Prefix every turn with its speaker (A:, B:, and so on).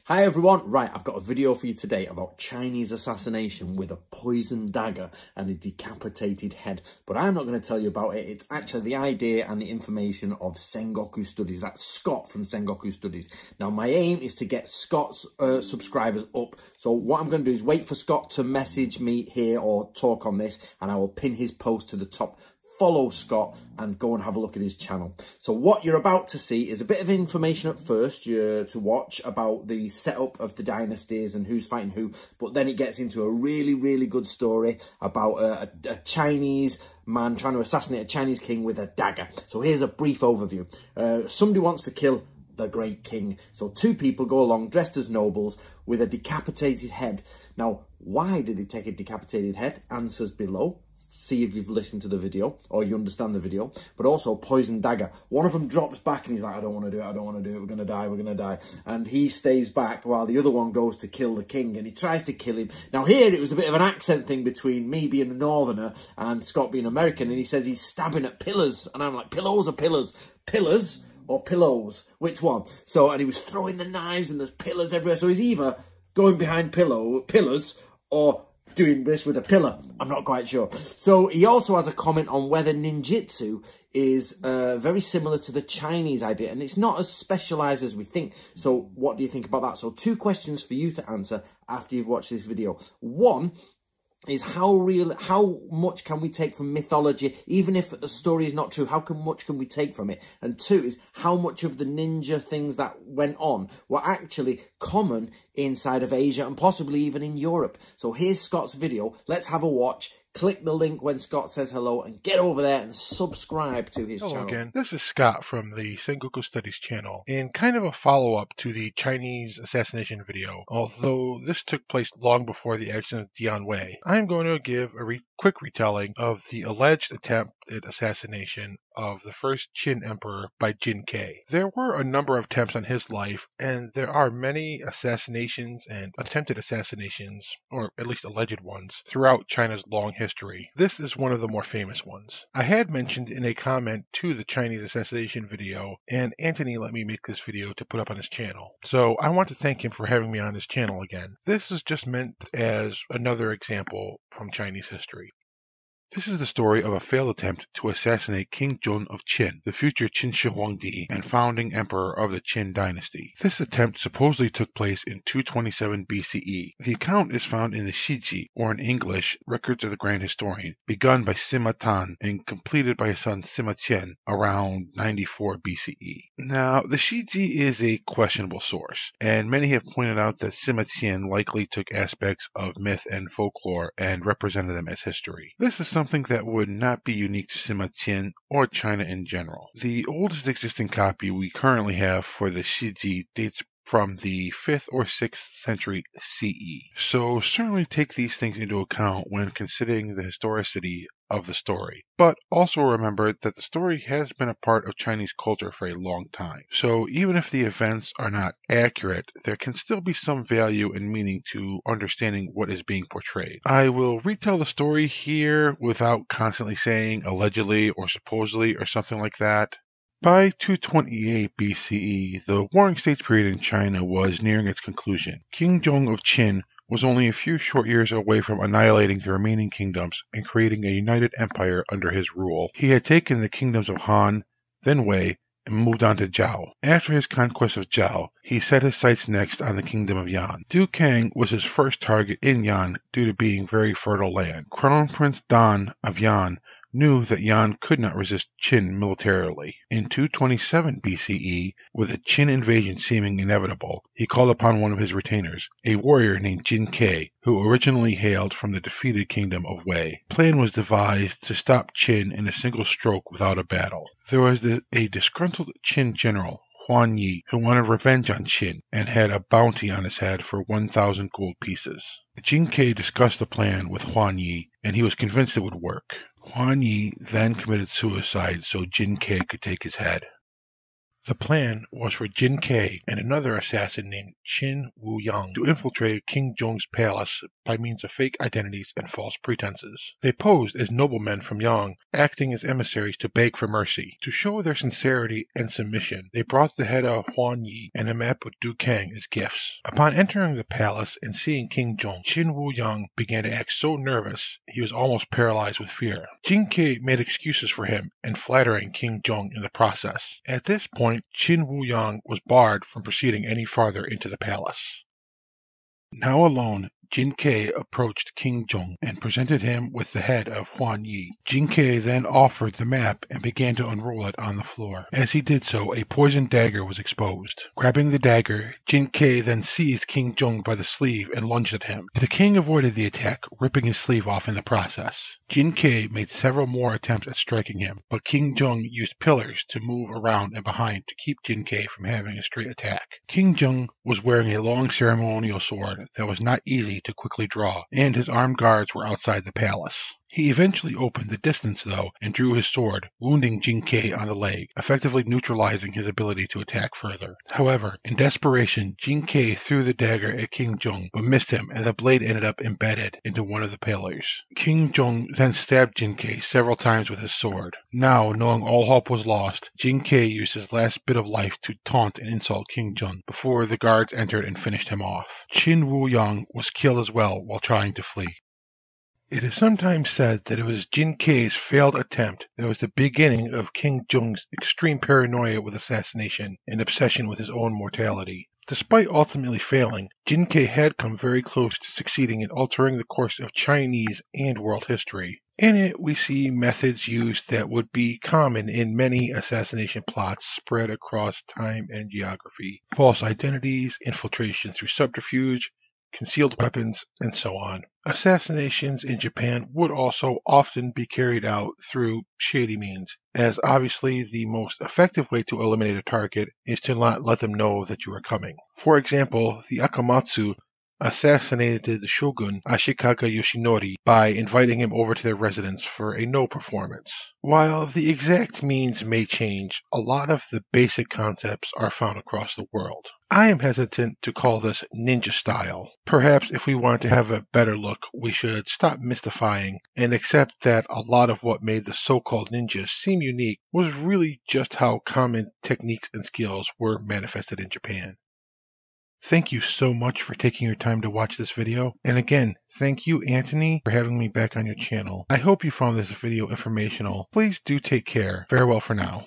A: Hi everyone, right, I've got a video for you today about Chinese assassination with a poisoned dagger and a decapitated head. But I'm not going to tell you about it. It's actually the idea and the information of Sengoku Studies. That's Scott from Sengoku Studies. Now my aim is to get Scott's subscribers up. So what I'm going to do is wait for Scott to message me here or talk on this, and I will pin his post to the top. Follow Scott and go and have a look at his channel. So what you're about to see is a bit of information at first to watch about the setup of the dynasties and who's fighting who, but then it gets into a really good story about a Chinese man trying to assassinate a Chinese king with a dagger. So here's a brief overview. Somebody wants to kill the great king. So two people go along dressed as nobles with a decapitated head. Now, why did they take a decapitated head? Answers below. See if you've listened to the video or you understand the video. But also poisoned dagger. One of them drops back and he's like, I don't want to do it, I don't want to do it, we're going to die, we're going to die. And he stays back while the other one goes to kill the king and he tries to kill him. Now here it was a bit of an accent thing between me being a northerner and Scott being American, and he says he's stabbing at pillars. And I'm like, pillows or pillars? Pillars or pillows? Which one? So, and he was throwing the knives and there's pillars everywhere. So he's either going behind pillars or doing this with a pillar. I'm not quite sure. So he also has a comment on whether ninjutsu is very similar to the Chinese idea, and it's not as specialized as we think. So what do you think about that? So two questions for you to answer after you've watched this video. One is how much can we take from mythology, even if a story is not true, much can we take from it? And two is how much of the ninja things that went on were actually common inside of Asia and possibly even in Europe. So here's Scott's video. Let's have a watch. Click the link when Scott says hello and get over there and subscribe to his channel.
B: Hello again, this is Scott from the Sengoku Studies channel, and kind of a follow-up to the Chinese assassination video. Although this took place long before the action of Dian Wei, I'm going to give a quick retelling of the alleged attempted assassination of the first Qin emperor by Jin Kai. There were a number of attempts on his life, and there are many assassinations and attempted assassinations, or at least alleged ones, throughout China's long history. This is one of the more famous ones. I had mentioned in a comment to the Chinese assassination video, and Antony let me make this video to put up on his channel. So I want to thank him for having me on his channel again. This is just meant as another example from Chinese history. This is the story of a failed attempt to assassinate King Zhong of Qin, the future Qin Shi Huangdi and founding emperor of the Qin dynasty. This attempt supposedly took place in 227 BCE. The account is found in the Shiji, or in English, Records of the Grand Historian, begun by Sima Tan and completed by his son Sima Qian around 94 BCE. Now, the Shiji is a questionable source, and many have pointed out that Sima Qian likely took aspects of myth and folklore and represented them as history. This is something that would not be unique to Sima Qian or China in general. The oldest existing copy we currently have for the Shiji dates from the 5th or 6th century CE. So certainly take these things into account when considering the historicity of the story. But also remember that the story has been a part of Chinese culture for a long time. So even if the events are not accurate, there can still be some value and meaning to understanding what is being portrayed. I will retell the story here without constantly saying allegedly or supposedly or something like that. By 228 BCE, the Warring States period in China was nearing its conclusion. King Zhong of Qin was only a few short years away from annihilating the remaining kingdoms and creating a united empire under his rule. He had taken the kingdoms of Han, then Wei, and moved on to Zhao. After his conquest of Zhao, he set his sights next on the kingdom of Yan. Du Kang was his first target in Yan due to being very fertile land. Crown Prince Dan of Yan knew that Yan could not resist Qin militarily. In 227 BCE, with a Qin invasion seeming inevitable, he called upon one of his retainers, a warrior named Jin Kai, who originally hailed from the defeated kingdom of Wei. A plan was devised to stop Qin in a single stroke without a battle. There was a disgruntled Qin general, Huan Yi, who wanted revenge on Qin and had a bounty on his head for 1,000 gold pieces. Jin Kai discussed the plan with Huan Yi, and he was convinced it would work. Huan Yi then committed suicide so Jin Kai could take his head. The plan was for Jin Kei and another assassin named Qin Wu Yang to infiltrate King Jong's palace by means of fake identities and false pretenses. They posed as noblemen from Yang, acting as emissaries to beg for mercy. To show their sincerity and submission, they brought the head of Huan Yi and a map of Du Kang as gifts. Upon entering the palace and seeing King Jong, Qin Wu Yang began to act so nervous he was almost paralyzed with fear. Jin Kei made excuses for him and flattering King Jong in the process. At this point, Qin Wu Yang was barred from proceeding any farther into the palace. Now alone, Jin Kei approached King Jong and presented him with the head of Huan Yi. Jin Kei then offered the map and began to unroll it on the floor. As he did so, a poisoned dagger was exposed. Grabbing the dagger, Jin Kei then seized King Jong by the sleeve and lunged at him. The king avoided the attack, ripping his sleeve off in the process. Jin Kei made several more attempts at striking him, but King Jong used pillars to move around and behind to keep Jin Kei from having a straight attack. King Jong was wearing a long ceremonial sword that was not easy to quickly draw, and his armed guards were outside the palace. He eventually opened the distance, though, and drew his sword, wounding Jin Kei on the leg, effectively neutralizing his ability to attack further. However, in desperation, Jin Kei threw the dagger at King Jong, but missed him, and the blade ended up embedded into one of the pillars. King Jong then stabbed Jin Kei several times with his sword. Now, knowing all hope was lost, Jin Kei used his last bit of life to taunt and insult King Jong before the guards entered and finished him off. Qin Wu Yang was killed as well while trying to flee. It is sometimes said that it was Jin Kei's failed attempt that was the beginning of King Jong's extreme paranoia with assassination and obsession with his own mortality. Despite ultimately failing, Jin Kei had come very close to succeeding in altering the course of Chinese and world history. In it, we see methods used that would be common in many assassination plots spread across time and geography: false identities, infiltration through subterfuge, concealed weapons, and so on. Assassinations in Japan would also often be carried out through shady means, as obviously the most effective way to eliminate a target is to not let them know that you are coming. For example, the Akamatsu assassinated the shogun Ashikaga Yoshinori by inviting him over to their residence for a no performance. While the exact means may change, a lot of the basic concepts are found across the world. I am hesitant to call this ninja style. Perhaps if we want to have a better look, we should stop mystifying and accept that a lot of what made the so-called ninjas seem unique was really just how common techniques and skills were manifested in Japan. Thank you so much for taking your time to watch this video. And again, thank you, Antony, for having me back on your channel. I hope you found this video informational. Please do take care. Farewell for now.